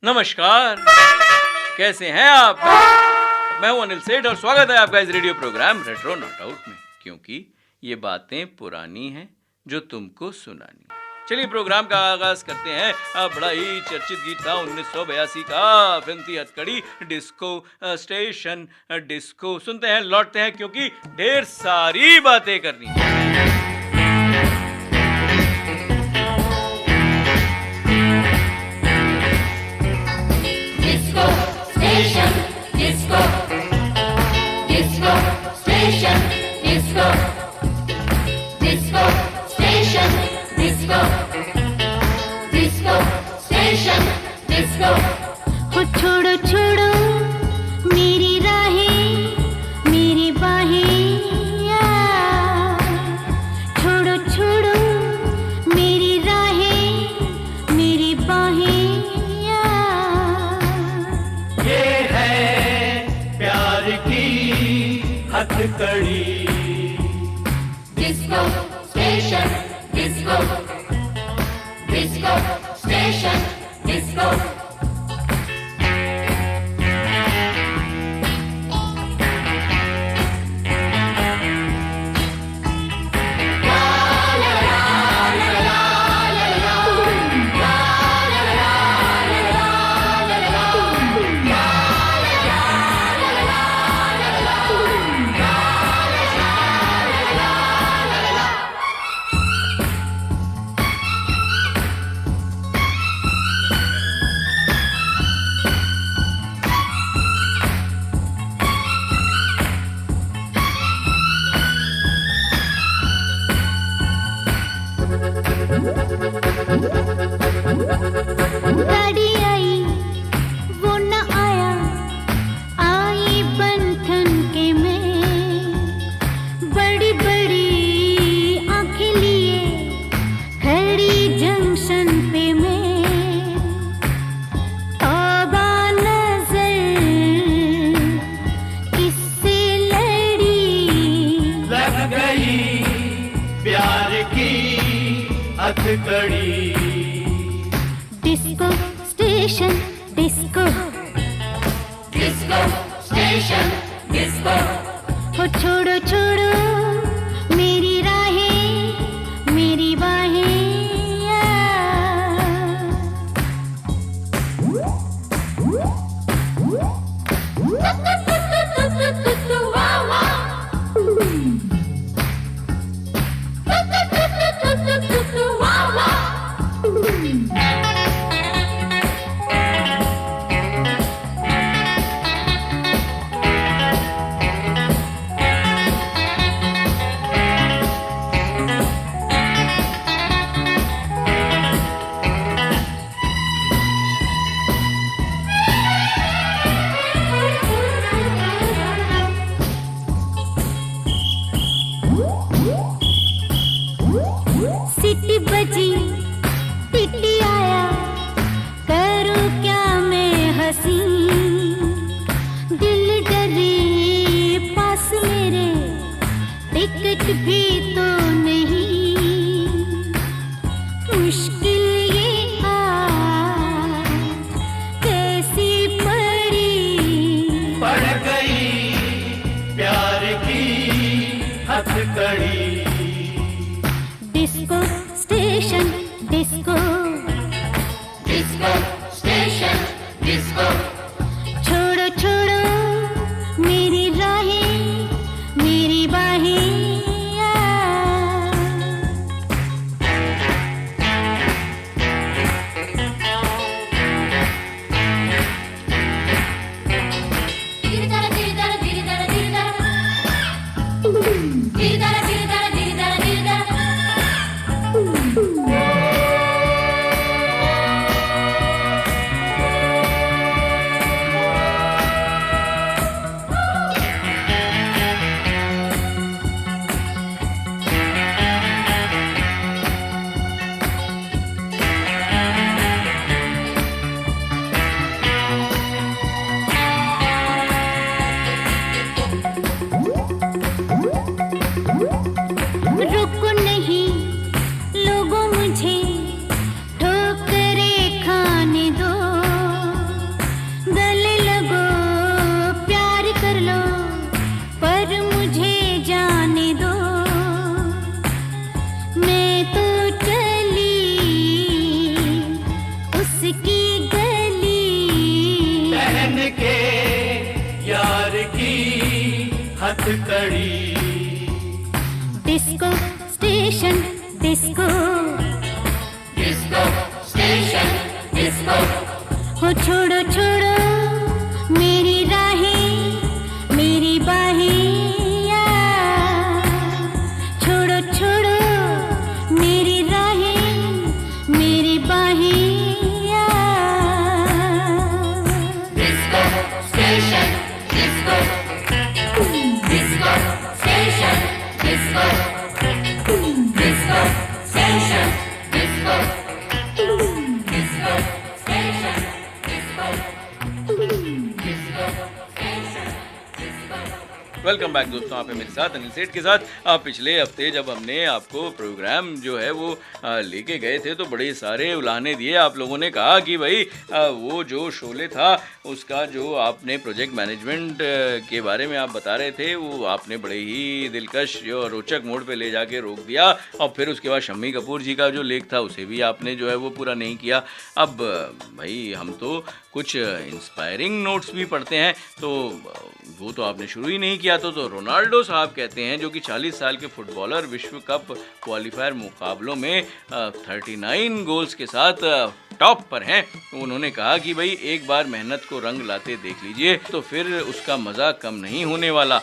नमस्कार, कैसे हैं आप? मैं हूं अनिल सेठ और स्वागत है आपका इस radio programme retro not out में, क्योंकि ये बातें पुरानी हैं जो तुमको सुनानी। चलिए प्रोग्राम का आगाज करते हैं। बड़ा ही चर्चित गीत था 1982 का, फिल्म थी हथकड़ी, डिस्को स्टेशन डिस्को। सुनते हैं, लौटते हैं, क्योंकि ढेर सारी बातें करनी है। Disco station, disco, disco station, disco, disco station, disco, disco station, disco. हो छोड़ो छोड़ो मेरी राहें, मेरी बाहें, छोड़ो छोड़ो मेरी राहें, मेरी बाहें। हथकड़ी Disco station, disco, disco station, disco. गाड़ी आई वो न आया, आई बंधन के में, बड़ी बड़ी आंखें लिए खड़ी जंक्शन पे मैं। तौबा नजर किससे लड़ी, लग गई प्यार की हथकड़ी। Disco station disco, Disco station, disco. हो छोड़ो छोड़ो मेरी राहें, मेरी बाहें। Wow, wow. Wow, wow. City बजी टिटी आया, करूं क्या मैं हंसी, दिल डरे पास मेरे, टिकट भी तो नहीं। मुश्किल ये आज कैसी पड़ी, पड़ गई प्यार की हथकड़ी। Disco station disco, Disco station, disco. छोड़ो छोड़ो मेरी राहें, मेरी बाहें। Diridara, diridara, diridara, diridara. Diridara, diridara, diridara, diridara. के यार की हथकड़ी। Disco station disco, Disco station, disco. हो छोड़ो छोड़ो मेरी राहें मेरी बाहें या। छोड़ो छोड़ो मेरी राहें मेरी बाहें या। Disco station, disco. Disco station, disco. Disco station, disco. Disco station, disco. Disco station, disco. Welcome back दोस्तों, आप हैं मेरे साथ अनिल सेठ के साथ। पिछले हफ्ते जब हमने आपको प्रोग्राम जो है वो लेके गए थे तो बड़े सारे उलाहने दिए। आप लोगों ने कहा कि भाई वो जो शोले था उसका जो आपने प्रोजेक्ट मैनेजमेंट के बारे में आप बता रहे थे वो आपने बड़े ही दिलकश और रोचक मोड पे ले जाके रोक दिया। और फिर उसके बाद शम्मी कपूर जी का जो लेख था उसे भी आपने जो है वो पूरा नहीं किया। अब भाई हम तो कुछ इंस्पायरिंग नोट्स भी पढ़ते हैं, तो वो तो आपने शुरू ही नहीं किया। तो रोनाल्डो साहब कहते हैं, जो कि 40 साल के फुटबॉलर, विश्व कप क्वालिफायर मुकाबलों में 39 गोल्स के साथ टॉप पर हैं। तो उन्होंने कहा कि भाई एक बार मेहनत को रंग लाते देख लीजिए तो फिर उसका मज़ा कम नहीं होने वाला।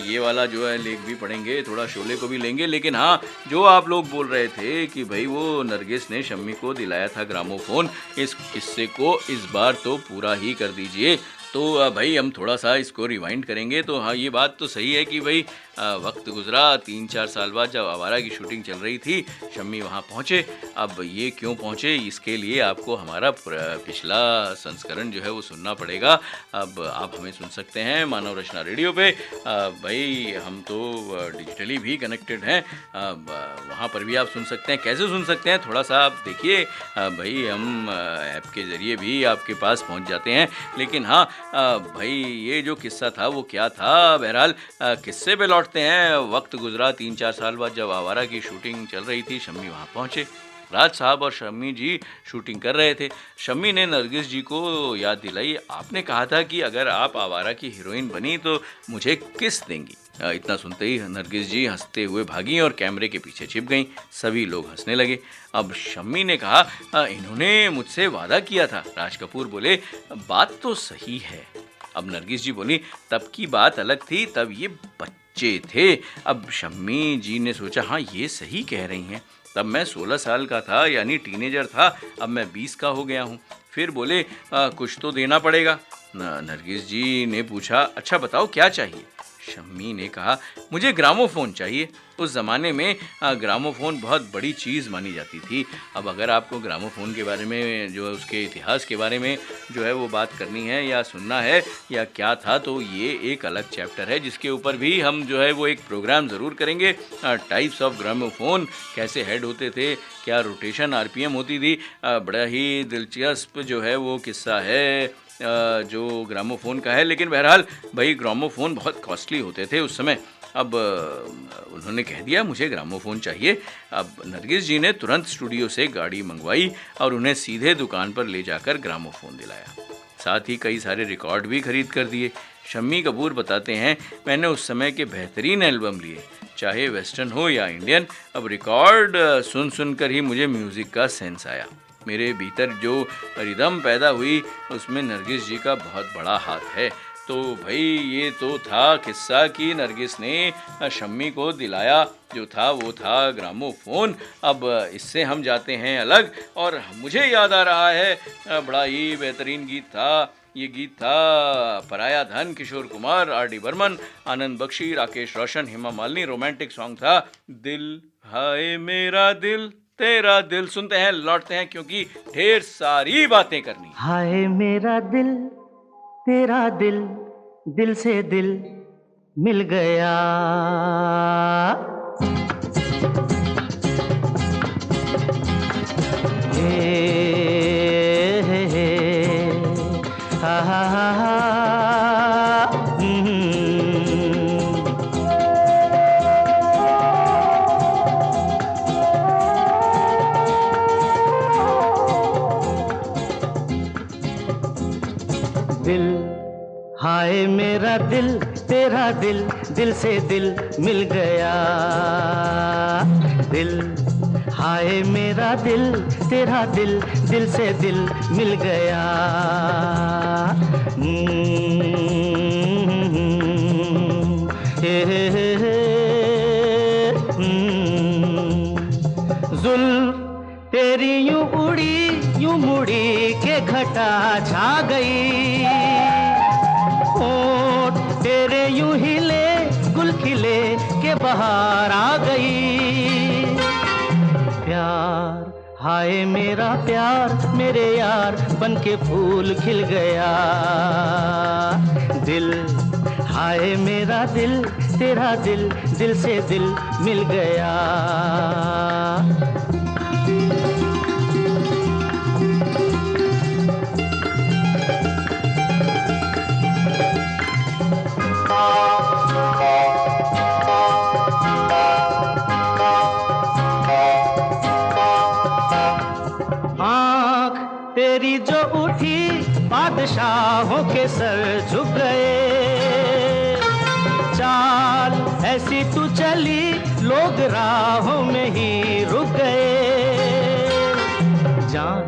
ये वाला जो है लेख भी पढ़ेंगे, थोड़ा शोले को भी लेंगे। लेकिन हाँ, जो आप लोग बोल रहे थे कि भाई वो नरगिस ने शम्मी को दिलाया था ग्रामोफोन, इस किस्से को इस बार तो पूरा ही कर दीजिए। तो भाई हम थोड़ा सा इसको रिवाइंड करेंगे। तो हाँ, ये बात तो सही है कि भाई वक्त गुजरा, 3-4 साल बाद जब आवारा की शूटिंग चल रही थी, शम्मी वहाँ पहुँचे। अब ये क्यों पहुँचे, इसके लिए आपको हमारा पिछला संस्करण जो है वो सुनना पड़ेगा। अब आप हमें सुन सकते हैं मानव रचना रेडियो पे। भाई हम तो डिजिटली भी कनेक्टेड हैं, वहाँ पर भी आप सुन सकते हैं। कैसे सुन सकते हैं, थोड़ा सा आप देखिए। भाई हम ऐप के ज़रिए भी आपके पास पहुँच जाते हैं। लेकिन हाँ भाई, ये जो किस्सा था वो क्या था, बहरहाल किस्से पे लौटते हैं। वक्त गुजरा, 3-4 साल बाद जब आवारा की शूटिंग चल रही थी, शम्मी वहाँ पहुँचे। राज साहब और शम्मी जी शूटिंग कर रहे थे। शम्मी ने नरगिस जी को याद दिलाई, आपने कहा था कि अगर आप आवारा की हीरोइन बनी तो मुझे किस देंगी। इतना सुनते ही नरगिस जी हंसते हुए भागी और कैमरे के पीछे छिप गईं। सभी लोग हंसने लगे। अब शम्मी ने कहा, इन्होंने मुझसे वादा किया था। राज कपूर बोले, बात तो सही है। अब नरगिस जी बोली, तब की बात अलग थी, तब ये बच्चे थे। अब शम्मी जी ने सोचा, हाँ ये सही कह रही हैं, तब मैं 16 साल का था, यानी टीनेजर था। अब मैं 20 का हो गया हूँ। फिर बोले, कुछ तो देना पड़ेगा। नरगिस जी ने पूछा, अच्छा बताओ क्या चाहिए। शम्मी ने कहा, मुझे ग्रामोफोन चाहिए। उस ज़माने में ग्रामोफोन बहुत बड़ी चीज़ मानी जाती थी। अब अगर आपको ग्रामोफोन के बारे में, जो है उसके इतिहास के बारे में जो है वो बात करनी है या सुनना है या क्या था, तो ये एक अलग चैप्टर है जिसके ऊपर भी हम जो है वो एक प्रोग्राम ज़रूर करेंगे। टाइप्स ऑफ ग्रामोफोन, कैसे हेड होते थे, क्या रोटेशन RPM होती थी। बड़ा ही दिलचस्प जो है वो किस्सा है जो ग्रामोफोन का है। लेकिन बहरहाल भाई, ग्रामोफोन बहुत कॉस्टली होते थे उस समय। अब उन्होंने कह दिया मुझे ग्रामोफोन चाहिए। अब नरगिस जी ने तुरंत स्टूडियो से गाड़ी मंगवाई और उन्हें सीधे दुकान पर ले जाकर ग्रामोफोन दिलाया। साथ ही कई सारे रिकॉर्ड भी खरीद कर दिए। शम्मी कपूर बताते हैं, मैंने उस समय के बेहतरीन एल्बम लिए, चाहे वेस्टर्न हो या इंडियन। अब रिकॉर्ड सुन सुनकर ही मुझे म्यूज़िक का सेंस आया। मेरे भीतर जो रिदम पैदा हुई उसमें नरगिस जी का बहुत बड़ा हाथ है। तो भाई ये तो था किस्सा कि नरगिस ने शम्मी को दिलाया जो था वो था ग्रामोफोन। अब इससे हम जाते हैं अलग, और मुझे याद आ रहा है बड़ा ही बेहतरीन गीत था। ये गीत था पराया धन, किशोर कुमार, RD बर्मन, आनंद बख्शी, राकेश रोशन, हेमा मालिनी। रोमांटिक सॉन्ग था, दिल हाय मेरा दिल तेरा दिल। सुनते हैं, लौटते हैं, क्योंकि ढेर सारी बातें करनी। हाय मेरा दिल तेरा दिल, दिल से दिल मिल गया। हा हा हा हा। दिल हाय मेरा दिल तेरा दिल दिल से दिल मिल गया दिल हाय मेरा दिल तेरा दिल दिल से दिल मिल गया जुल्फ तेरी यूं उड़ी यूं मुड़ी के घटा छा गई होठ तेरे यूं हिले गुल खिले के बहार आ गई प्यार हाय मेरा प्यार मेरे यार बन के फूल खिल गया दिल हाय मेरा दिल तेरा दिल दिल से दिल मिल गया तेरी जो उठी बादशाहों के सर झुक गए चाल ऐसी तू चली लोग राहों में ही रुक गए जान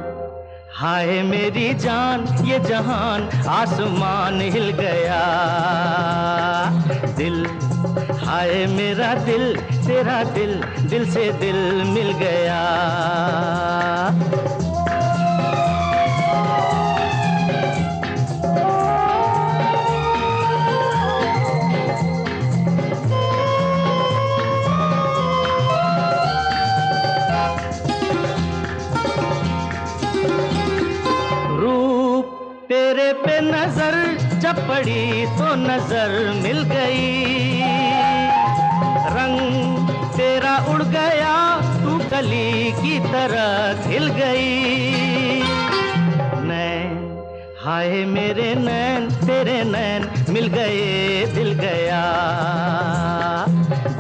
हाय मेरी जान ये जहान आसमान हिल गया दिल हाय मेरा दिल तेरा दिल दिल से दिल मिल गया तेरे पे नजर जब पड़ी तो नजर मिल गई रंग तेरा उड़ गया तू कली की तरह खिल गई नैन हाय मेरे नैन तेरे नैन मिल गए दिल गया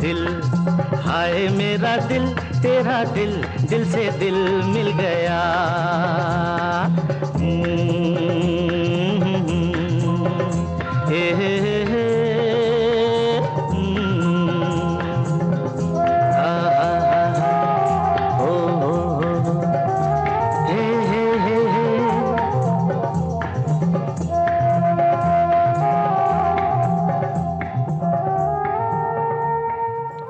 दिल हाय मेरा दिल तेरा दिल दिल से दिल मिल गया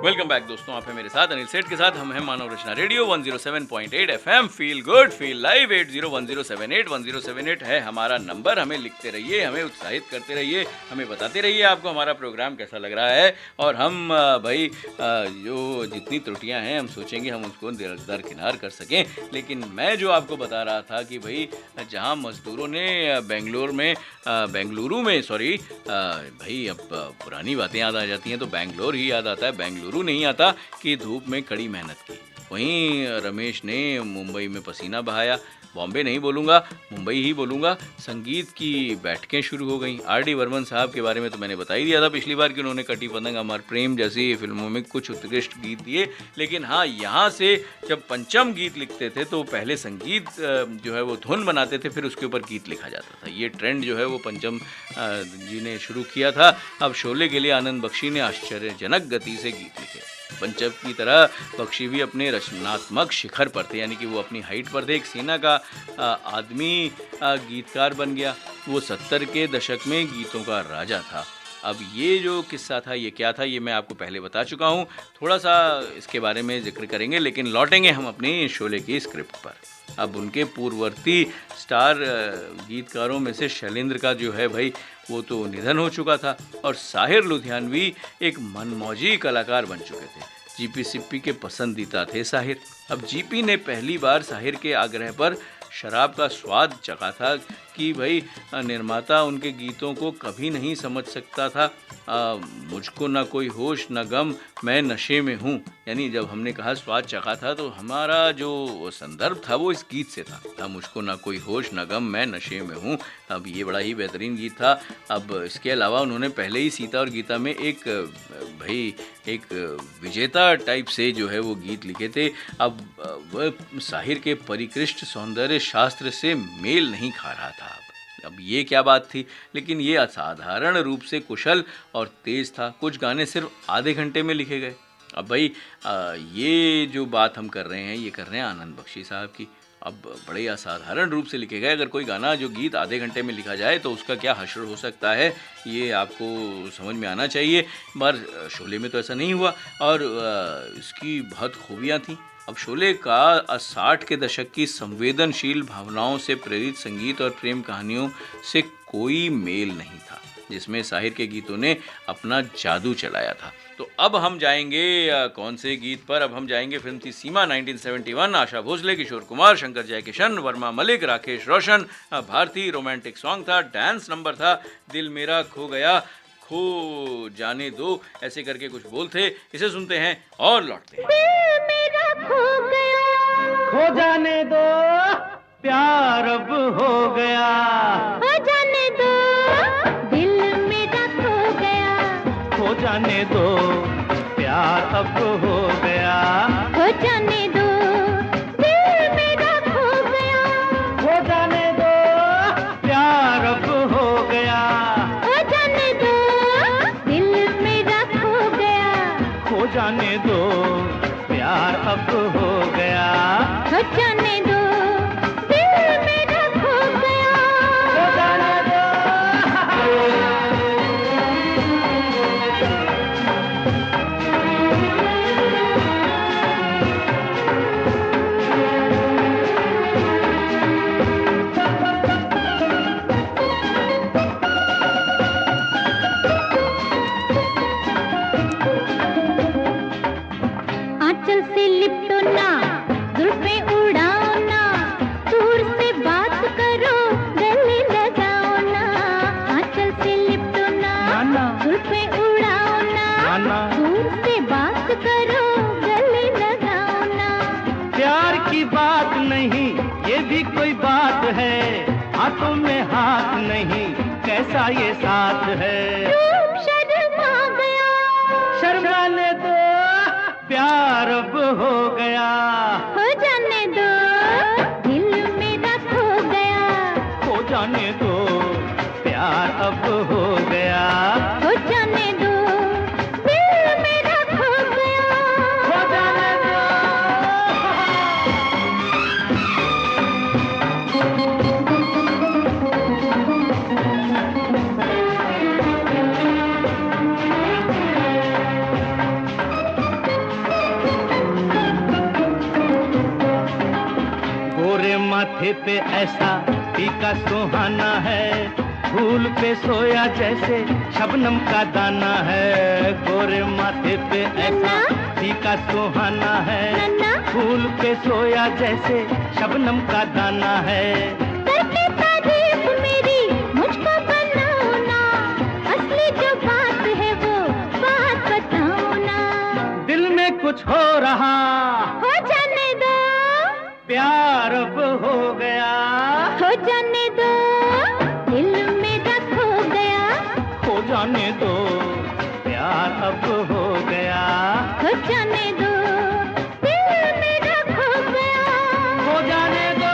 वेलकम बैक दोस्तों, आप हैं मेरे साथ अनिल सेठ के साथ। हम हैं Manav Rachna radio 107.8 FM। Feel good feel live 801078 है हमारा नंबर। हमें लिखते रहिए, हमें उत्साहित करते रहिए, हमें बताते रहिए आपको हमारा प्रोग्राम कैसा लग रहा है। और हम भाई जो जितनी त्रुटियां हैं हम सोचेंगे हम उसको दरकिनार कर सकें। लेकिन मैं जो आपको बता रहा था कि भाई जहां मजदूरों ने बेंगलुरु में भाई अब पुरानी बातें याद आ जाती हैं तो बेंगलोर ही याद आता है, बेंगलुरु नहीं आता कि धूप में कड़ी मेहनत की। वहीं रमेश ने मुंबई में पसीना बहाया। बॉम्बे नहीं बोलूँगा, मुंबई ही बोलूँगा। संगीत की बैठकें शुरू हो गई। R.D. बर्मन साहब के बारे में तो मैंने बता ही दिया था पिछली बार कि उन्होंने कटी पतंग, अमर प्रेम जैसी फिल्मों में कुछ उत्कृष्ट गीत दिए। लेकिन हाँ, यहाँ से जब पंचम गीत लिखते थे तो पहले संगीत जो है वो धुन बनाते थे, फिर उसके ऊपर गीत लिखा जाता था। ये ट्रेंड जो है वो पंचम जी ने शुरू किया था। अब शोले के लिए आनंद बख्शी ने आश्चर्यजनक गति से गीत लिखे। पंचम की तरह बख्शी भी अपने रचनात्मक शिखर पर थे, यानी कि वो अपनी हाइट पर थे। एक सेना का आदमी गीतकार बन गया। वो 70 के दशक में गीतों का राजा था। अब ये जो किस्सा था, ये क्या था, ये मैं आपको पहले बता चुका हूँ। थोड़ा सा इसके बारे में जिक्र करेंगे, लेकिन लौटेंगे हम अपनी शोले की स्क्रिप्ट पर। अब उनके पूर्ववर्ती स्टार गीतकारों में से शैलेंद्र का जो है भाई वो तो निधन हो चुका था, और साहिर लुधियानवी एक मनमौजी कलाकार बन चुके थे। जीपी सिप्पी के पसंदीदा थे साहिर। अब जीपी ने पहली बार साहिर के आग्रह पर शराब का स्वाद चखा था कि भाई निर्माता उनके गीतों को कभी नहीं समझ सकता था। मुझको ना कोई होश ना गम मैं नशे में हूँ, यानी जब हमने कहा स्वाद चखा था तो हमारा जो संदर्भ था वो इस गीत से था। मुझको ना कोई होश ना गम मैं नशे में हूँ। अब ये बड़ा ही बेहतरीन गीत था। अब इसके अलावा उन्होंने पहले ही सीता और गीता में एक विजेता टाइप से जो है वो गीत लिखे थे। अब वह साहिर के परिकृष्ट सौंदर्य शास्त्र से मेल नहीं खा रहा था। अब ये क्या बात थी, लेकिन ये असाधारण रूप से कुशल और तेज़ था। कुछ गाने सिर्फ आधे घंटे में लिखे गए। अब भाई ये जो बात हम कर रहे हैं, ये कर रहे हैं आनंद बख्शी साहब की। अब बड़े असाधारण रूप से लिखे गए। अगर कोई गाना जो गीत आधे घंटे में लिखा जाए तो उसका क्या हश्र हो सकता है, ये आपको समझ में आना चाहिए। मगर शोले में तो ऐसा नहीं हुआ और इसकी बहुत खूबियाँ थीं। अब शोले का 60 के दशक की संवेदनशील भावनाओं से प्रेरित संगीत और प्रेम कहानियों से कोई मेल नहीं था, जिसमें साहिर के गीतों ने अपना जादू चलाया था। तो अब हम जाएंगे कौन से गीत पर? अब हम जाएंगे, फिल्म थी सीमा 1971, आशा भोसले, किशोर कुमार, शंकर जयकिशन, वर्मा मलिक, राकेश रोशन, भारती। रोमांटिक सॉन्ग था, डांस नंबर था, दिल मेरा खो गया, खो जाने दो, ऐसे करके कुछ बोल थे। इसे सुनते हैं और लौटते हैं। दिल मेरा खो गया, खो जाने दो, प्यार अब हो गया, हो जाने दो, दिल मेरा खो गया, खो जाने दो, प्यार अब हो गया, हो जाने दो, दिल मेरा खो गया, खो जाने दो, प्यार अब हो गया, हो जाने दो, दिल मेरा खो गया, खो जाने दो, प्यार अब हो गया, हो जाने दो, दिल मेरा खो गया। खो जाने दो। आंचल से लिपटो ना, जुल्फें उड़ाओ ना, दूर से बात करो, गले लगाओ ना। आंचल से लिपटो ना, नाना। जुल्फें उड़ाओ ना, नाना। दूर से बात करो, गले लगाओ ना। प्यार की बात नहीं, ये भी कोई बात है, हाथों में हाथ नहीं, कैसा ये साथ है। रूप शर्मा गया, शर्माने दो, प्यार अब हो गया, हो जाने दो, दिल मेरा खो गया, खो जाने दो, प्यार अब हो गया, हो जाने दो, दिल मेरा खो गया। खो जाने दो। गोरे माथे पे ऐसा टीका सुहाना है, फूल पे सोया जैसे शबनम का दाना है। गोरे माथे पे ऐसा टीका सुहाना है, नन्ना। फूल पे सोया जैसे शबनम का दाना है। करके तारीफ मेरी मुझको बनाओ ना, असली जो बात है वो बात बताओ ना। दिल में कुछ हो रहा, हो जाने दो, प्यार अब हो गया, हो जाने दो, दिल मेरा खो गया, खो जाने दो, प्यार अब हो गया, हो जाने दो, दिल मेरा खो गया। हो जाने दो।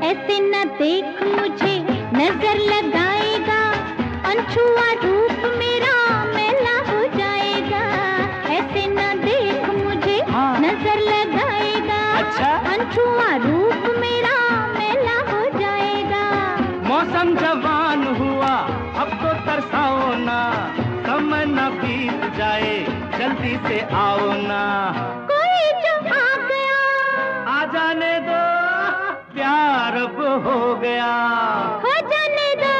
ऐसे न देख मुझे, नजर लगाएगा, अनछुआ रूप मेरा मैला हो जाएगा। ऐसे न देख मुझे, हाँ। नजर लगाएगा, अच्छा। अनछुआ रूप मेरा मैला हो जाएगा। मौसम जवान हुआ, अब तो तरसाओ ना, समय न बीत जाए, जल्दी से आओ ना। कोई जो आ गया, आ जाने दो, प्यार अब हो गया, हो जाने दो,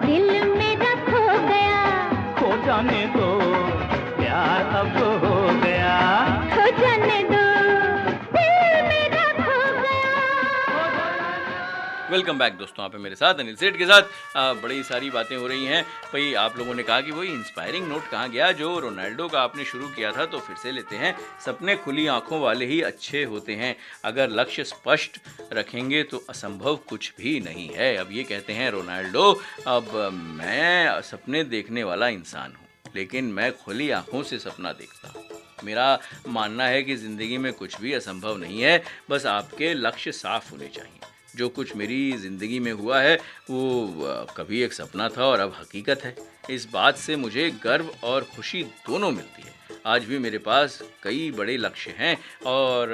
दिल मेरा खो गया, खो जाने दो, प्यार अब हो गया, हो जाने दो, दिल मेरा खो गया। वेलकम बैक दोस्तों, आप हैं मेरे साथ अनिल सेठ के साथ। बड़ी सारी बातें हो रही हैं भाई। आप लोगों ने कहा कि वही इंस्पायरिंग नोट कहाँ गया जो रोनाल्डो का आपने शुरू किया था, तो फिर से लेते हैं। सपने खुली आंखों वाले ही अच्छे होते हैं, अगर लक्ष्य स्पष्ट रखेंगे तो असंभव कुछ भी नहीं है। अब ये कहते हैं रोनाल्डो, अब मैं सपने देखने वाला इंसान हूँ, लेकिन मैं खुली आंखों से सपना देखता हूँ। मेरा मानना है कि ज़िंदगी में कुछ भी असंभव नहीं है, बस आपके लक्ष्य साफ होने चाहिए। जो कुछ मेरी ज़िंदगी में हुआ है वो कभी एक सपना था और अब हकीकत है। इस बात से मुझे गर्व और खुशी दोनों मिलती है। आज भी मेरे पास कई बड़े लक्ष्य हैं और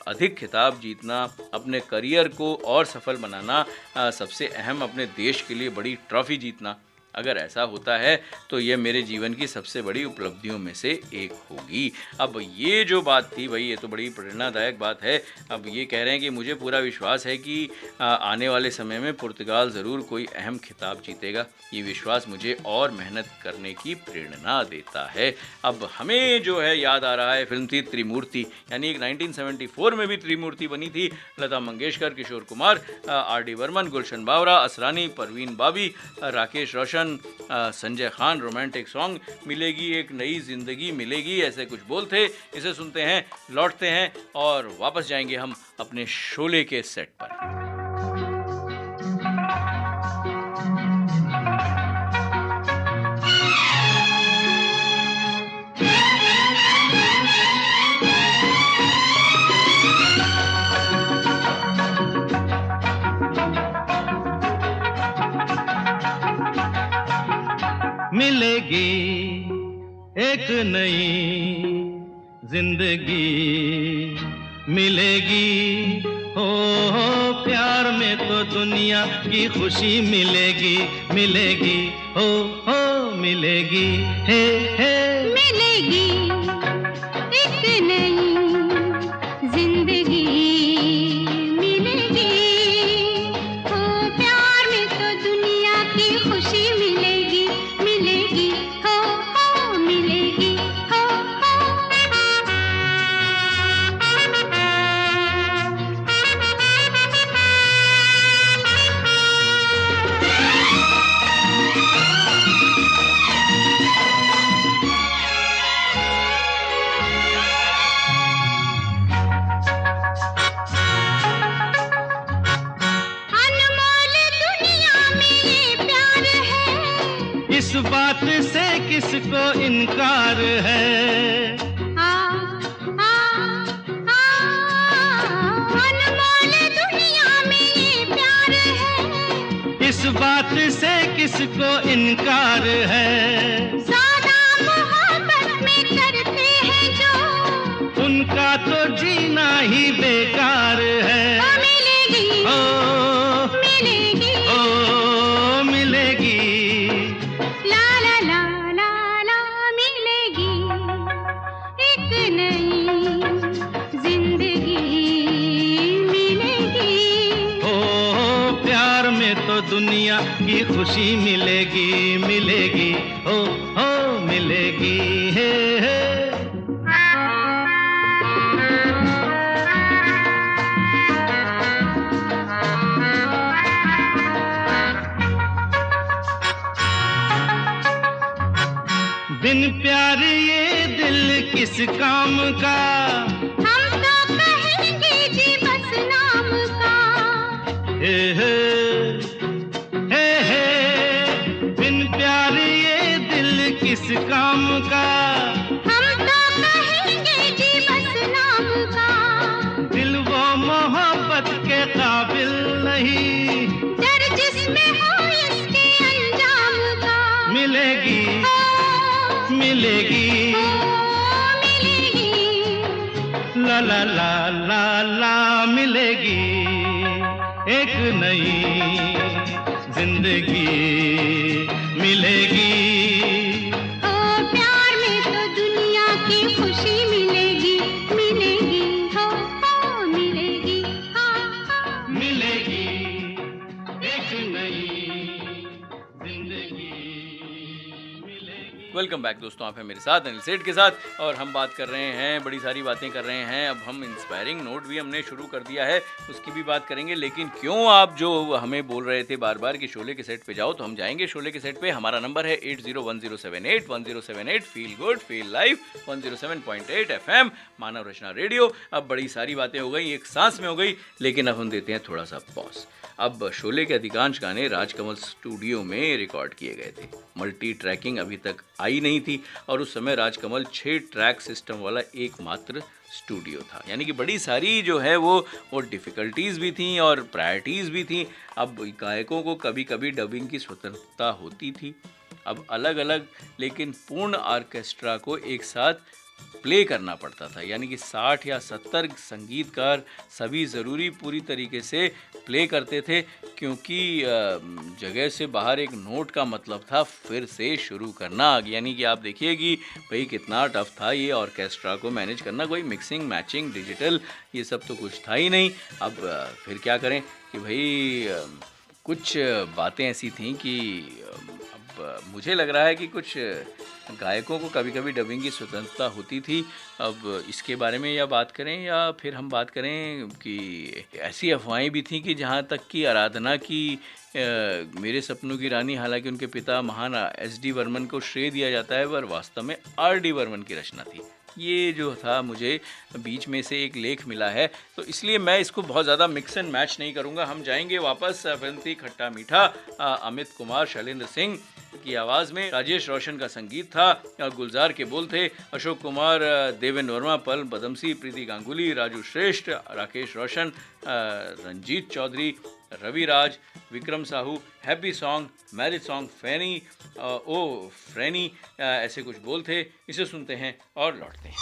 अधिक खिताब जीतना, अपने करियर को और सफल बनाना, सबसे अहम अपने देश के लिए बड़ी ट्रॉफी जीतना। अगर ऐसा होता है तो ये मेरे जीवन की सबसे बड़ी उपलब्धियों में से एक होगी। अब ये जो बात थी भाई, ये तो बड़ी प्रेरणादायक बात है। अब ये कह रहे हैं कि मुझे पूरा विश्वास है कि आने वाले समय में पुर्तगाल ज़रूर कोई अहम खिताब जीतेगा। ये विश्वास मुझे और मेहनत करने की प्रेरणा देता है। अब हमें जो है याद आ रहा है, फिल्म थी त्रिमूर्ति, यानी एक 1974 में भी त्रिमूर्ति बनी थी। लता मंगेशकर, किशोर कुमार, आर.डी. बर्मन, गुलशन बावरा, असरानी, परवीन बाबी, राकेश रोशन, संजय खान। रोमांटिक सॉन्ग, मिलेगी एक नई जिंदगी मिलेगी, ऐसे कुछ बोल थे। इसे सुनते हैं, लौटते हैं और वापस जाएंगे हम अपने शोले के सेट पर। मिलेगी एक नई जिंदगी मिलेगी, हो प्यार में तो दुनिया की खुशी मिलेगी, मिलेगी हो मिलेगी, हे मिलेगी एक नई जिंदगी मिलेगी, ओ प्यार में तो दुनिया की खुशी मिलेगी, मिलेगी हो मिलेगी हो। इस बात से किसको इनकार है, अनमोल दुनिया में ये प्यार है, इस बात से किसको इनकार है। सदा मोहब्बत में करते हैं जो, उनका तो जीना ही बेकार है। मिलेगी मिलेगी मिलेगी, ला ला ला ला ला, मिलेगी एक नई जिंदगी मिलेगी, हो प्यार में तो दुनिया की खुशी मिलेगी, मिलेगी हो मिलेगी, हे बिन प्यार ये दिल किस काम का, हम तो कहेंगे जी बस नाम का, हे बिन प्यार ये दिल किस काम का, हम तो कहेंगे जी बस नाम का, दिल वो मोहब्बत के काबिल नहीं, डर जिसमें हो इसके अंजाम का, मिलेगी मिलेगी, मिलेगी ला ला ला ला ला, मिलेगी एक नई जिंदगी मिलेगी, ओ प्यार में तो दुनिया की खुशी मिलेगी, मिलेगी हो मिलेगी हो। मिलेगी एक नई जिंदगी मिलेगी। वेलकम बैक दोस्तों, आप हैं मेरे साथ अनिल सेठ के साथ और हम बात कर रहे हैं, बड़ी सारी बातें कर रहे हैं। अब हम इंस्पायरिंग नोट भी हमने शुरू कर दिया है, उसकी भी बात करेंगे। लेकिन क्यों आप जो हमें बोल रहे थे बार बार कि शोले के सेट पे जाओ, तो हम जाएंगे शोले के सेट पे। हमारा नंबर है 8010781078, feel good feel life 107.8 FM मानव रचना रेडियो। अब बड़ी सारी बातें हो गई, एक सांस में हो गई, लेकिन अब हम देते हैं थोड़ा सा पॉज। अब शोले के अधिकांश गाने राजकमल स्टूडियो में रिकॉर्ड किए गए थे। मल्टी ट्रैकिंग अभी तक आई नहीं थी और उस समय राजकमल 6 ट्रैक सिस्टम वाला एकमात्र स्टूडियो था। यानी कि बड़ी सारी जो है वो डिफ़िकल्टीज़ भी थी और प्रायोरिटीज़ भी थी। अब गायकों को कभी कभी डबिंग की स्वतंत्रता होती थी। अब अलग अलग लेकिन पूर्ण ऑर्केस्ट्रा को एक साथ प्ले करना पड़ता था। यानी कि 60 या 70 संगीतकार सभी ज़रूरी पूरी तरीके से प्ले करते थे, क्योंकि जगह से बाहर एक नोट का मतलब था फिर से शुरू करना। यानी कि आप देखिए कि भाई कितना टफ था ये ऑर्केस्ट्रा को मैनेज करना। कोई मिक्सिंग मैचिंग डिजिटल ये सब तो कुछ था ही नहीं। अब फिर क्या करें कि भाई कुछ बातें ऐसी थीं कि अब मुझे लग रहा है कि कुछ गायकों को कभी कभी डबिंग की स्वतंत्रता होती थी। अब इसके बारे में या बात करें या फिर हम बात करें कि ऐसी अफवाहें भी थीं कि जहाँ तक कि आराधना की मेरे सपनों की रानी, हालांकि उनके पिता महान SD बर्मन को श्रेय दिया जाता है, पर वास्तव में RD बर्मन की रचना थी। ये जो था मुझे बीच में से एक लेख मिला है, तो इसलिए मैं इसको बहुत ज़्यादा मिक्स एंड मैच नहीं करूँगा। हम जाएंगे वापस फिल्म थी खट्टा मीठा, अमित कुमार शैलेंद्र सिंह की आवाज़ में। राजेश रोशन का संगीत था और गुलजार के बोल थे अशोक कुमार, देवेंद्र वर्मा, पल बदमसी, प्रीति Ganguly, Raju Shrestha, Rakesh Roshan, Ranjit Chaudhary, Ravi Raj, Vikram Sahu. Happy song, marriage song, Fanny oh Franny, ऐसे कुछ बोल थे। इसे सुनते हैं और लौटते हैं।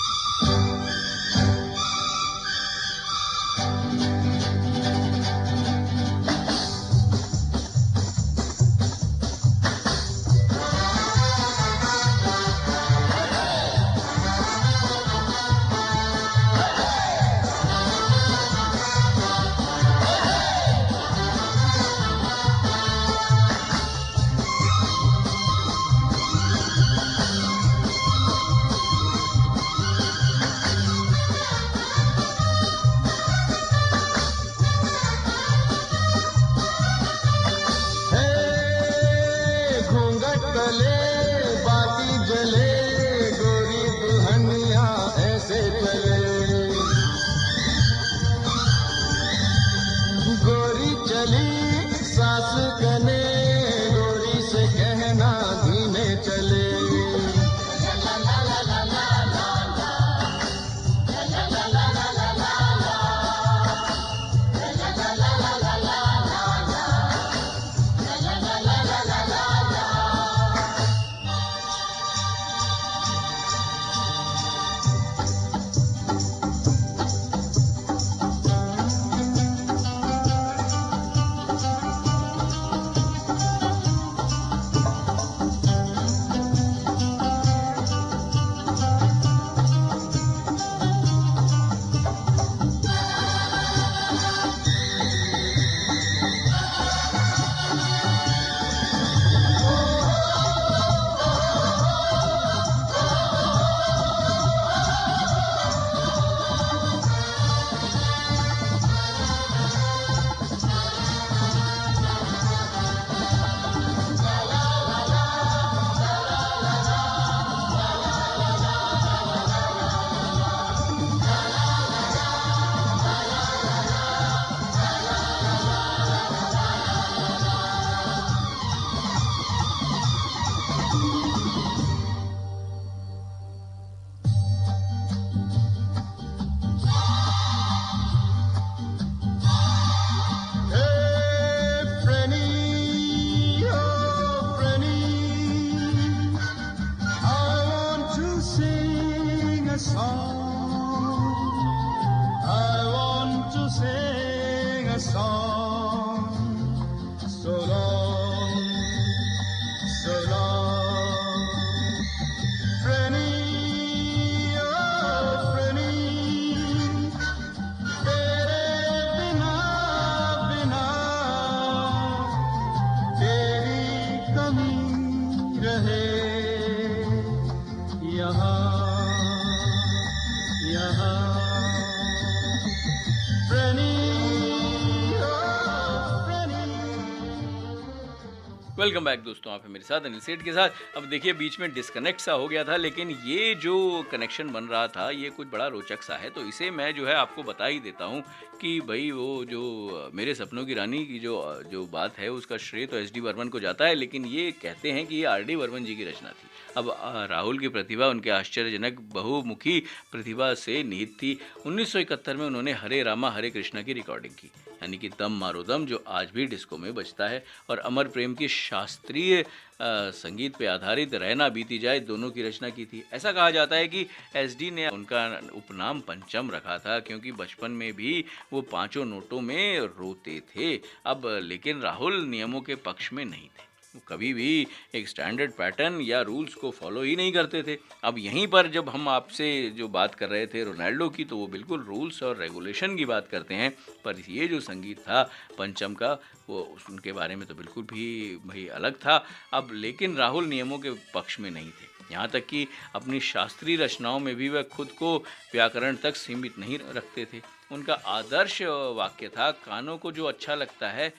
वेलकम बैक दोस्तों, आप हैं मेरे साथ अनिल सेठ के साथ। अब देखिए बीच में डिस्कनेक्ट सा हो गया था, लेकिन ये जो कनेक्शन बन रहा था ये कुछ बड़ा रोचक सा है, तो इसे मैं जो है आपको बता ही देता हूँ कि भाई वो जो मेरे सपनों की रानी की जो बात है उसका श्रेय तो एस डी बर्मन को जाता है, लेकिन ये कहते हैं कि ये आर डी बर्मन जी की रचना थी। अब राहुल की प्रतिभा उनके आश्चर्यजनक बहुमुखी प्रतिभा से निहित थी। 1971 में उन्होंने हरे रामा हरे कृष्णा की रिकॉर्डिंग की, यानी कि दम मारो दम, जो आज भी डिस्को में बजता है, और अमर प्रेम की शास्त्रीय संगीत पे आधारित रहना बीती जाए दोनों की रचना की थी। ऐसा कहा जाता है कि एसडी ने उनका उपनाम पंचम रखा था क्योंकि बचपन में भी वो पांचों नोटों में रोते थे। अब लेकिन राहुल नियमों के पक्ष में नहीं थे, वो कभी भी एक स्टैंडर्ड पैटर्न या रूल्स को फॉलो ही नहीं करते थे। अब यहीं पर जब हम आपसे जो बात कर रहे थे रोनाल्डो की, तो वो बिल्कुल रूल्स और रेगुलेशन की बात करते हैं, पर ये जो संगीत था पंचम का वो उनके बारे में तो बिल्कुल भी भाई अलग था। अब लेकिन राहुल नियमों के पक्ष में नहीं थे, यहाँ तक कि अपनी शास्त्रीय रचनाओं में भी वह खुद को व्याकरण तक सीमित नहीं रखते थे। उनका आदर्श वाक्य था, कानों को जो अच्छा लगता है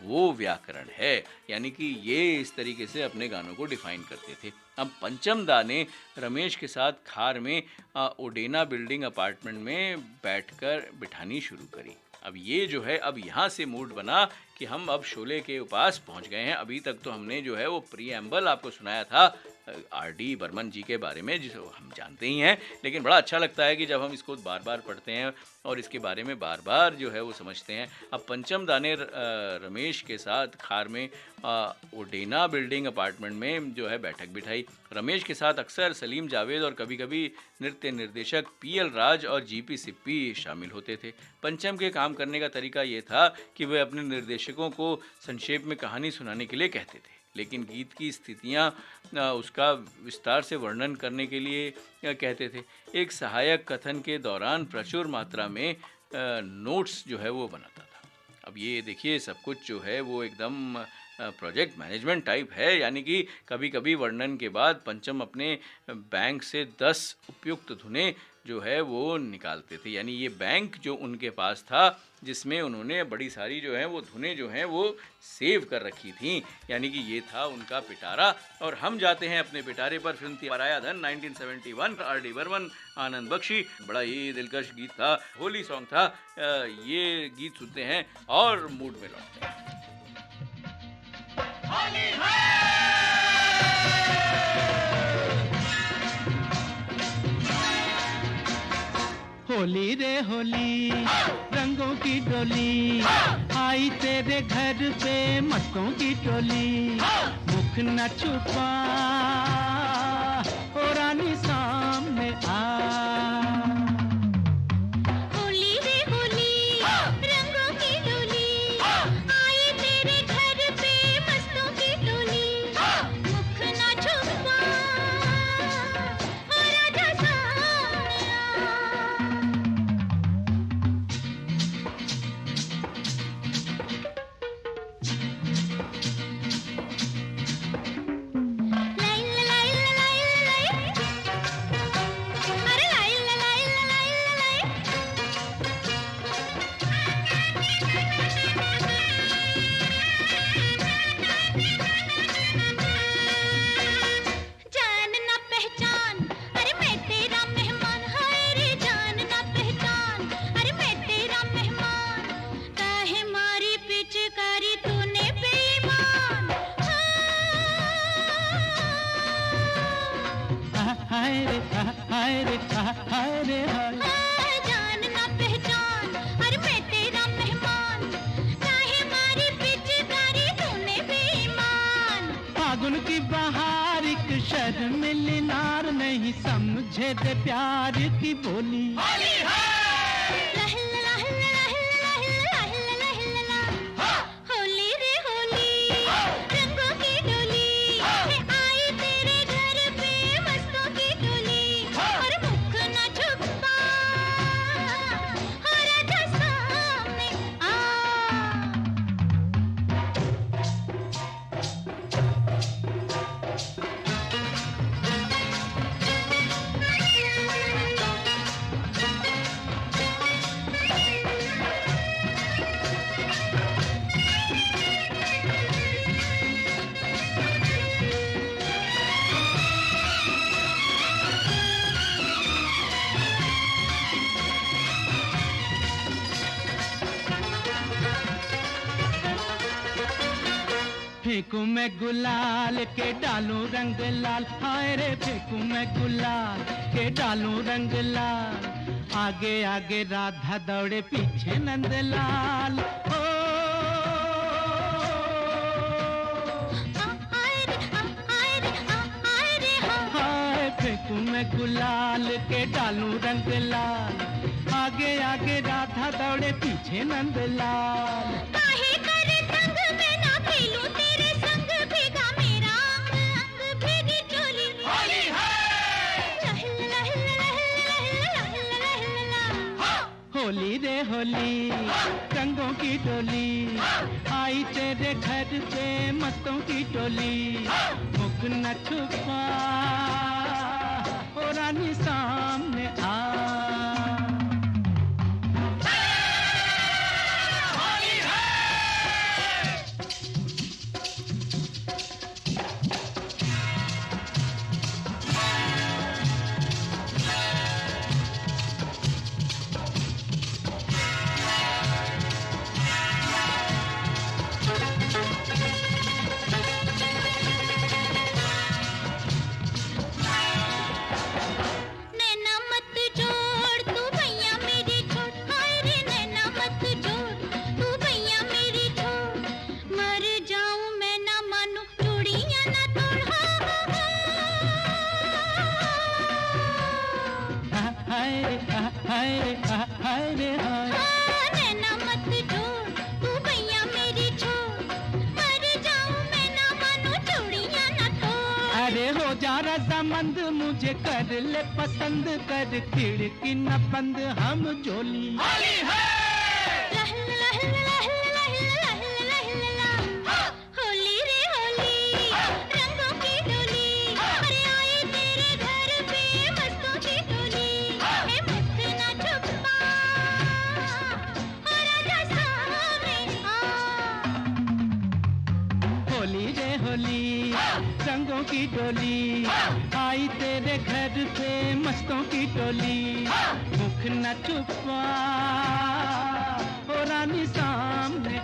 वो व्याकरण है, यानी कि ये इस तरीके से अपने गानों को डिफाइन करते थे। अब पंचम दा ने रमेश के साथ खार में ओडेना बिल्डिंग अपार्टमेंट में बैठकर बिठानी शुरू करी। अब ये जो है, अब यहाँ से मूड बना कि हम अब शोले के पास पहुँच गए हैं। अभी तक तो हमने जो है वो प्रीएम्बल आपको सुनाया था आर डी बर्मन जी के बारे में, जिसको हम जानते ही हैं, लेकिन बड़ा अच्छा लगता है कि जब हम इसको बार बार पढ़ते हैं और इसके बारे में बार बार जो है वो समझते हैं। अब पंचम दा ने रमेश के साथ खार में ओडेना बिल्डिंग अपार्टमेंट में जो है बैठक बिठाई। रमेश के साथ अक्सर सलीम जावेद और कभी कभी नृत्य निर्देशक पीएल राज और जीपी सिप्पी शामिल होते थे। पंचम के काम करने का तरीका ये था कि वे अपने निर्देशकों को संक्षेप में कहानी सुनाने के लिए कहते थे, लेकिन गीत की स्थितियाँ उसका विस्तार से वर्णन करने के लिए कहते थे। एक सहायक कथन के दौरान प्रचुर मात्रा में नोट्स जो है वो बनाता था। अब ये देखिए सब कुछ जो है वो एकदम प्रोजेक्ट मैनेजमेंट टाइप है, यानी कि कभी कभी वर्णन के बाद पंचम अपने बैंक से 10 उपयुक्त धुनें जो है वो निकालते थे, यानी ये बैंक जो उनके पास था जिसमें उन्होंने बड़ी सारी जो है वो धुनें जो हैं वो सेव कर रखी थी, यानी कि ये था उनका पिटारा। और हम जाते हैं अपने पिटारे पर। फिल्म थी पराया धन 1971, आर डी बर्मन, आनंद बख्शी, बड़ा ही दिलकश गीत था, होली सॉन्ग था। ये गीत सुनते हैं और मूड में लौटते हैं। होली रे होली रंगों की डोली आई तेरे घर पे मस्तों की टोली, मुख न छुपा ओ रानी सामने आ। होली रे होली रंगों की डोली आई तेरे घर पे मस्तों की टोली, मुख ना छुपा ओ राजा सामने आ। लाई लाई लाई लाई अरे लाई लाई लाई लाई जान ना पहचान, अरे मैं तेरा मेहमान, हाय रे जान ना पहचान, अरे मैं तेरा मेहमान, काहे मारी पिचकारी तूने बेईमान। हाय रे हाय रे हाय रे हाय। जान ना पहचान, अरे मैं तेरा मेहमान, काहे मारी पिचकारी तूने बेईमान। फागुन की बहार एक शर्मिली नार नहीं समझे दे प्यार की बोली। होली रे होली रंगों की डोली आई तेरे घर पे मस्तों की टोली, और मुख ना छुपा हो राजा सामने आ। फेंकूं मैं गुलाल के डालूं रंग लाल, हाय रे फेंकूं मैं गुलाल के डालूं रंग लाल। आगे आगे राधा दौड़े पीछे नंदलाल। ओ हाय फेंकूं मैं गुलाल के डालूं रंग लाल। आगे आगे राधा दौड़े पीछे नंदलाल। काहे करे संग मैं ना खेलूं तेरे संग, भीगा मेरा अंग अंग भीगी चोली। होली है होली रे होली रंगों की डोली, आई तेरे घर पे मस्तों की टोली। मुख न छुपा ओ रानी सामने आ। नैना मत जोड़ तू भैया मेरी छोड़, हाय रे नैना मत जोड़ तू भैया मेरी छोड़। मर जाऊं मैं ना मानूं चूड़ियां ना तोड़। हाय हाय हाय रे हाय। नैना मत जोड़ तू भैया मेरी छोड़, मर जाऊं मैं ना मानूं चूड़ियां ना तोड़। अरे हो जा रजामंद मुझे कर ले पसंद, कर खिड़की न बंद हम झोली। लह लह लह लह लह लह लह। होली रे होली रंगों की डोली, अरे आई तेरे घर पे मस्तों की टोली। ए मुझसे ना छुपा ओ राजा सामने आ। होली रे होली रंगों की डोली, आई तेरे घर पे मस्तों की टोली। मुख न छुपा ओ रानी सामने आ।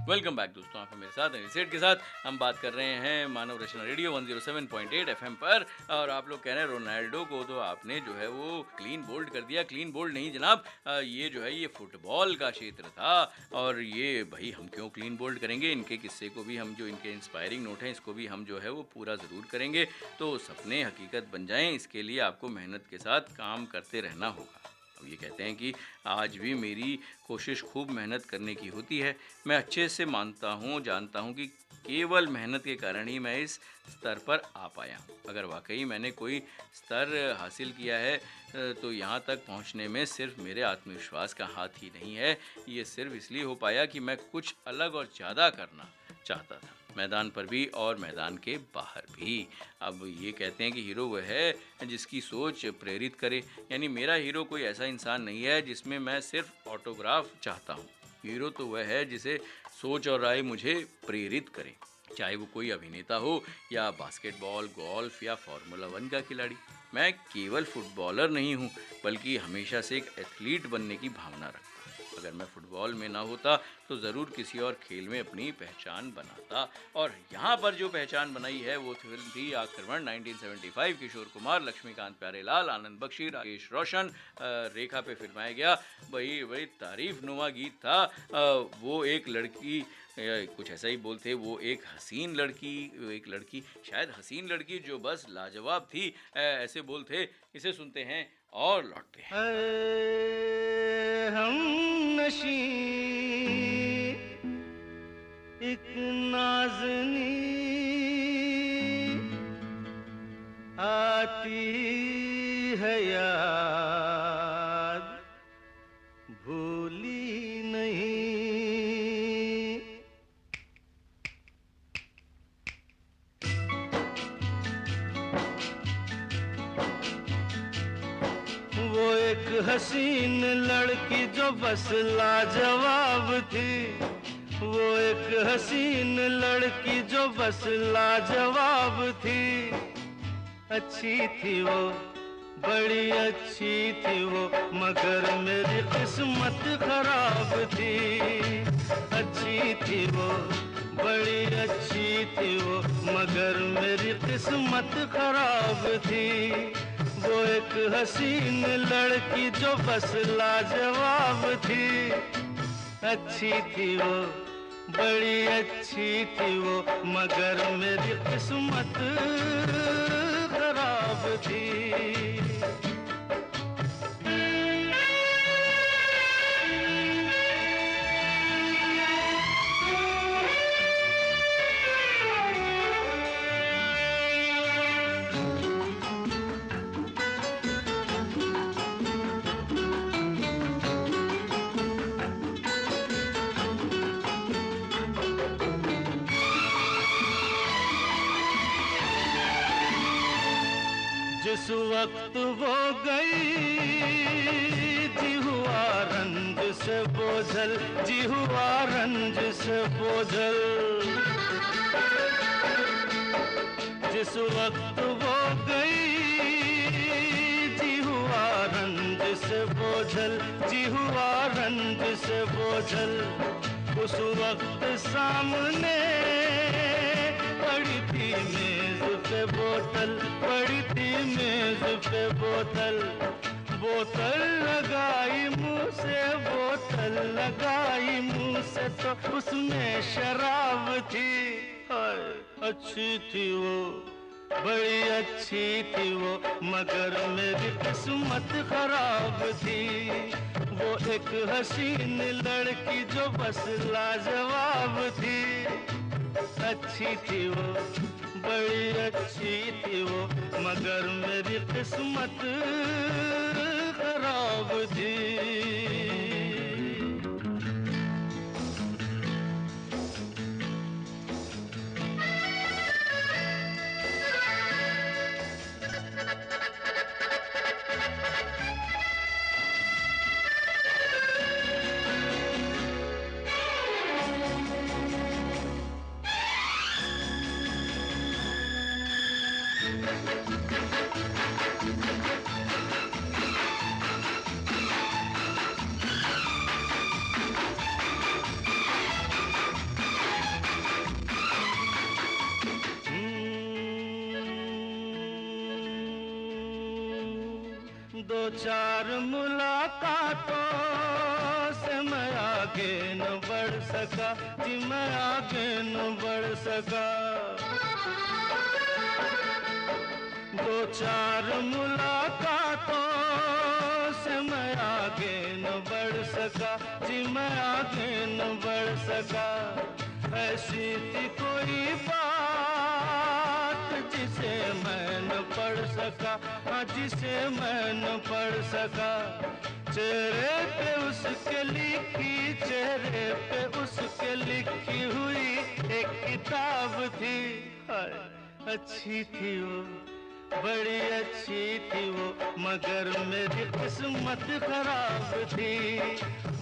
वेलकम बैक दोस्तों, आप हैं मेरे साथ अनिल सेठ के साथ। हम बात कर रहे हैं मानव रचना रेडियो 107.8 FM पर। और आप लोग कह रहे हैं रोनाल्डो को तो आपने जो है वो क्लीन बोल्ड कर दिया। क्लीन बोल्ड नहीं जनाब, ये जो है ये फुटबॉल का क्षेत्र था। और ये भाई हम क्यों क्लीन बोल्ड करेंगे, इनके किस्से को भी हम, जो इनके इंस्पायरिंग नोट हैं, इसको भी हम जो है वो पूरा ज़रूर करेंगे। तो सपने हकीकत बन जाएं, इसके लिए आपको मेहनत के साथ काम करते रहना होगा। अब ये कहते हैं कि आज भी मेरी कोशिश खूब मेहनत करने की होती है। मैं अच्छे से मानता हूँ, जानता हूँ कि केवल मेहनत के कारण ही मैं इस स्तर पर आ पाया हूँ। अगर वाकई मैंने कोई स्तर हासिल किया है तो यहाँ तक पहुँचने में सिर्फ मेरे आत्मविश्वास का हाथ ही नहीं है। ये सिर्फ इसलिए हो पाया कि मैं कुछ अलग और ज़्यादा करना चाहता था, मैदान पर भी और मैदान के बाहर भी। अब ये कहते हैं कि हीरो वह है जिसकी सोच प्रेरित करे। यानी मेरा हीरो कोई ऐसा इंसान नहीं है जिसमें मैं सिर्फ ऑटोग्राफ चाहता हूँ। हीरो तो वह है जिसे सोच और राय मुझे प्रेरित करे, चाहे वो कोई अभिनेता हो या बास्केटबॉल, गोल्फ या फार्मूला 1 का खिलाड़ी। मैं केवल फुटबॉलर नहीं हूँ, बल्कि हमेशा से एक एथलीट बनने की भावना रखता हूँ। अगर मैं फुटबॉल में ना होता तो ज़रूर किसी और खेल में अपनी पहचान बनाता। और यहाँ पर जो पहचान बनाई है वो फिल्म थी आक्रमण 1975। किशोर कुमार, लक्ष्मीकांत प्यारेलाल, आनंद बख्शी, राकेश रोशन रेखा पे फिल्माया गया। बड़ी तारीफ नुमा गीत था। वो एक लड़की, कुछ ऐसा ही बोलते, वो एक हसीन लड़की, शायद हसीन लड़की जो बस लाजवाब थी, ऐसे बोलते। इसे सुनते हैं और लौटते हैं। हम नशी एक नाज़नी आती है याद, भूली नहीं। वो एक हसीन लड़की जो बस लाजवाब थी, वो एक हसीन लड़की जो बस लाजवाब थी। अच्छी थी वो, बड़ी अच्छी थी वो मगर मेरी किस्मत खराब थी। अच्छी थी वो, बड़ी अच्छी थी वो मगर मेरी किस्मत खराब थी। वो एक हसीन लड़की जो बस लाजवाब थी। अच्छी थी वो, बड़ी अच्छी थी वो मगर मेरी किस्मत खराब थी। जिस वक्त वो गई जी हुआ रंज से बोझल, जी हुआ रंज से बोझल। जिस वक्त वो गई जी हुआ रंज से बोझल, जी हुआ रंज से बोझल। उस वक्त सामने पड़ी थी मेज पे बोतल, पड़ी थी मेज पे बोतल। बोतल लगाई मुंह से, बोतल लगाई मुंह से तो उसमें शराब थी। हाय अच्छी थी वो, बड़ी अच्छी थी वो मगर मेरी किस्मत खराब थी। वो एक हसीन लड़की जो बस लाजवाब थी। अच्छी थी वो, बड़ी अच्छी थी वो मगर मेरी किस्मत खराब थी। दो चार मुलाकातों से मैं आगे न बढ़ सका जी, मैं आगे न बढ़ सका। दो चार मुलाकातों से मैं आगे न बढ़ सका जी, मैं आगे न बढ़ सका। ऐसी थी कोई बात जिसे मैं न पढ़ सका, हाँ जिसे मैं न पढ़ सका। चेहरे पे उसके लिखी, चेहरे पे उसके लिखी हुई एक किताब थी। हाय अच्छी थी वो, बड़ी अच्छी थी वो मगर मेरी किस्मत खराब थी।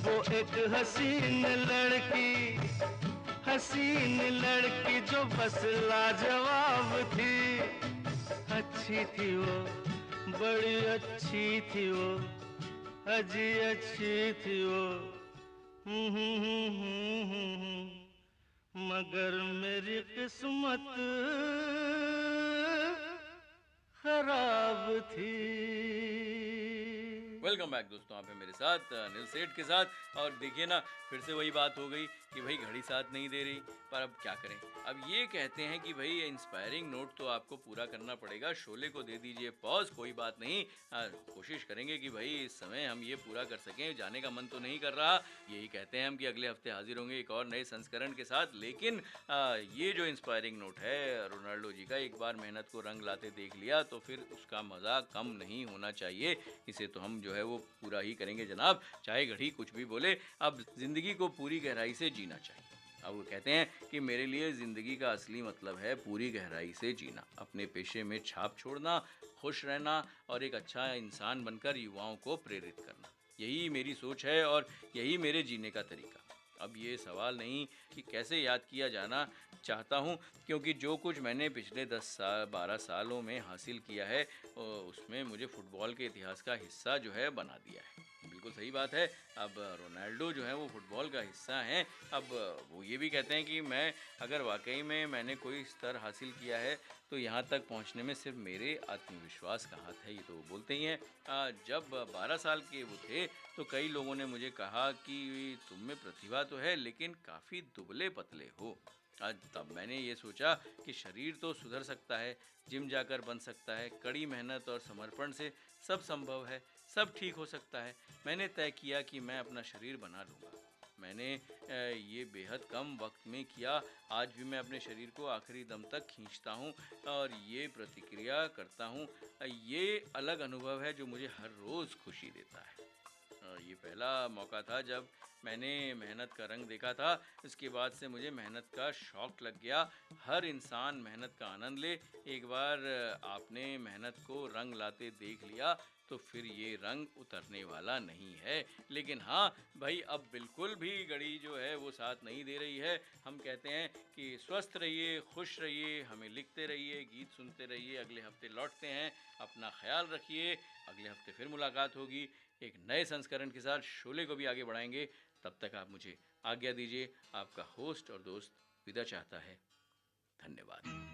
वो एक हसीन लड़की, हसीन लड़की जो बस लाजवाब थी। अच्छी थी वो, बड़ी अच्छी थी वो, अजी अच्छी थी वो। मगर मेरी किस्मत खराब थी। वेलकम बैक दोस्तों, आप हैं मेरे साथ अनिल सेठ के साथ। और देखिए ना, फिर से वही बात हो गई कि भाई घड़ी साथ नहीं दे रही, पर अब क्या करें। अब ये कहते हैं कि भाई इंस्पायरिंग नोट तो आपको पूरा करना पड़ेगा, शोले को दे दीजिए पॉज, कोई बात नहीं। कोशिश करेंगे कि भाई इस समय हम ये पूरा कर सकें। जाने का मन तो नहीं कर रहा, यही कहते हैं हम कि अगले हफ्ते हाजिर होंगे एक और नए संस्करण के साथ। लेकिन ये जो इंस्पायरिंग नोट है रोनाल्डो जी का, एक बार मेहनत को रंग लाते देख लिया तो फिर उसका मज़ा कम नहीं होना चाहिए। इसे तो हम जो है वो पूरा ही करेंगे जनाब, चाहे घड़ी कुछ भी बोले। अब जिंदगी को पूरी गहराई से जीना चाहिए। अब वो कहते हैं कि मेरे लिए ज़िंदगी का असली मतलब है पूरी गहराई से जीना, अपने पेशे में छाप छोड़ना, खुश रहना और एक अच्छा इंसान बनकर युवाओं को प्रेरित करना। यही मेरी सोच है और यही मेरे जीने का तरीका। अब ये सवाल नहीं कि कैसे याद किया जाना चाहता हूँ, क्योंकि जो कुछ मैंने पिछले 12 सालों में हासिल किया है उसमें मुझे फुटबॉल के इतिहास का हिस्सा जो है बना दिया है। बिल्कुल सही बात है। अब रोनाल्डो जो है वो फुटबॉल का हिस्सा हैं। अब वो ये भी कहते हैं कि मैं अगर वाकई में मैंने कोई स्तर हासिल किया है तो यहाँ तक पहुँचने में सिर्फ मेरे आत्मविश्वास का हाथ है, ये तो वो बोलते ही हैं। जब 12 साल के वो थे तो कई लोगों ने मुझे कहा कि तुम में प्रतिभा तो है लेकिन काफ़ी दुबले पतले हो। आज तब मैंने ये सोचा कि शरीर तो सुधर सकता है, जिम जाकर बन सकता है, कड़ी मेहनत और समर्पण से सब संभव है, सब ठीक हो सकता है। मैंने तय किया कि मैं अपना शरीर बना लूँगा। मैंने ये बेहद कम वक्त में किया। आज भी मैं अपने शरीर को आखिरी दम तक खींचता हूँ और ये प्रतिक्रिया करता हूँ। ये अलग अनुभव है जो मुझे हर रोज़ खुशी देता है। ये पहला मौका था जब मैंने मेहनत का रंग देखा था। इसके बाद से मुझे मेहनत का शौक़ लग गया। हर इंसान मेहनत का आनंद ले। एक बार आपने मेहनत को रंग लाते देख लिया तो फिर ये रंग उतरने वाला नहीं है। लेकिन हाँ भाई, अब बिल्कुल भी घड़ी जो है वो साथ नहीं दे रही है। हम कहते हैं कि स्वस्थ रहिए, खुश रहिए, हमें लिखते रहिए, गीत सुनते रहिए। अगले हफ्ते लौटते हैं। अपना ख्याल रखिए। अगले हफ्ते फिर मुलाकात होगी एक नए संस्करण के साथ। शोले को भी आगे बढ़ाएंगे। तब तक आप मुझे आज्ञा दीजिए। आपका होस्ट और दोस्त विदा चाहता है। धन्यवाद।